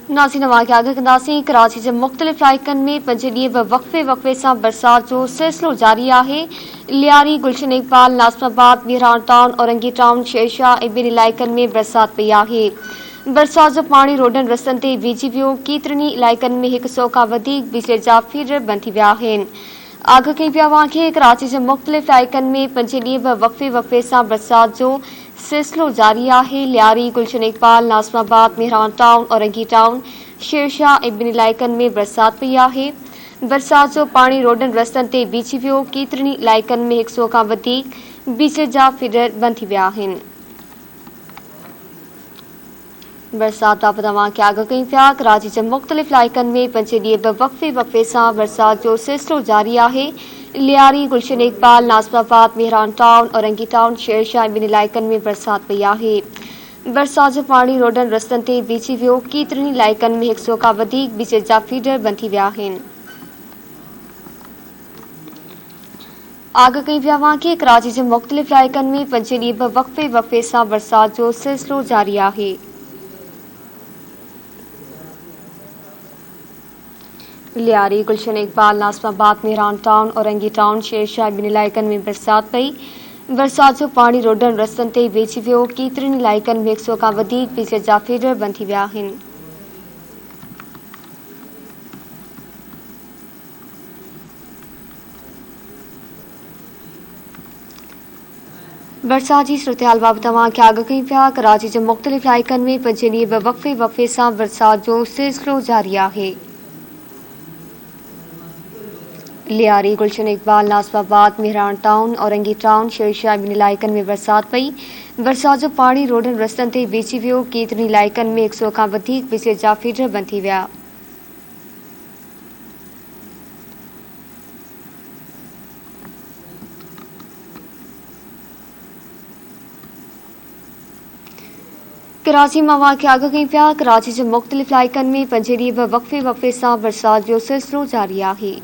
नाज़रीन वाक़िया कंदासीं। कराची जे मुख़्तलिफ़ इलाइक़नि में 5 ॾींहं वक़्फ़े वक़्फ़े सां बरसात जो सिलसिलो जारी आहे। लियारी, गुलशन इकबाल, नाज़िमाबाद, मीरान टाउन, औरंगी टाउन, शेरशाह ऐं ॿिनि इलाइक़नि में बरसात पई आहे। बरसात जो पाणी रोडनि रस्तनि ते बीहजी वियो। केतिरनि इलाइक़नि में 100 खां वधीक बिजली जा फीडर बंदि थी विया आहिनि। आगाह कई पिया वाक़िए कराची जे मुख़्तलिफ़ इलाइक़नि में 5 ॾींहं वक़्फ़े वक़्फ़े सां बरसात जो सिलसिलो जारी आहे। लियारी, गुलशन इकबाल, नाज़िमाबाद, मीरान टाउन, औरंगी टाउन, शेरशाह ऐं ॿिनि इलाइक़नि में बरसात पई आहे। बरसात जो पाणी रोडनि रस्तनि ते बीहजी वियो। केतिरनि इलाइक़नि में 100 खां वधीक बिजली जा फीडर बंदि थी विया आहिनि। बरसात बाबति तव्हांखे आगाह कयूं पिया। कराची जे मुख़्तलिफ़ इलाइक़नि में 5 ॾींहं वक़्फ़े वक़्फ़े सां बरसात जो सिलसिलो जारी आहे। लियारी, गुलशन इकबाल, नाज़िमाबाद, मीरान टाउन, औरंगी टाउन, शेरशाह ऐं ॿिनि इलाइक़नि में बरसात पई आहे। बरसात जो पाणी रोडनि रस्तनि ते बीहजी वियो। केतिरनि इलाइक़नि में 100 खां वधीक बिजली जा फीडर बंदि थी विया आहिनि। आगाह कई पिया वाक़िए कराची जे मुख़्तलिफ़ इलाइक़नि में 5 ॾींहं वक़्फ़े वक़्फ़े सां बरसात जो सिलसिलो जारी आहे। लियारी, गुलशन इकबाल, नाज़िमाबाद, मीरान टाउन, औरंगी टाउन, शेरशाह ॿिनि इलाइक़नि में बरसात पई। बरसात जो पाणी रोडनि रस्तनि ते बीहजी वियो। केतिरनि इलाइक़नि में 100 खां वधीक बिजली जा फीडर बंदि थी विया आहिनि। बरसात जी सूरतहाल बाबति तव्हांखे आगाह कयूं पिया। कराची जे मुख़्तलिफ़ इलाइक़नि में 5 ॾींहं वक़्फ़े वक़्फ़े सां बरसात जो सिलसिलो जारी आहे। लियारी, गुलशन इकबाल, नाज़िमाबाद, मीरान टाउन, औरंगी टाउन, शेरशाह ॿिनि इलाइक़नि में बरसात पई। बरसात जो पाणी रोडनि रस्तनि ते बीहजी वियो। केतिरनि इलाइक़नि में 100 खां वधीक बिजली जा फीडर बंदि थी विया। कराची मां वाक़िया आगाह कयूं पिया। कराची जे मुख़्तलिफ़ इलाइक़नि में 5 ॾींहं वक़्फ़े वक़्फ़े सां बरसात जो सिलसिलो जारी आहे।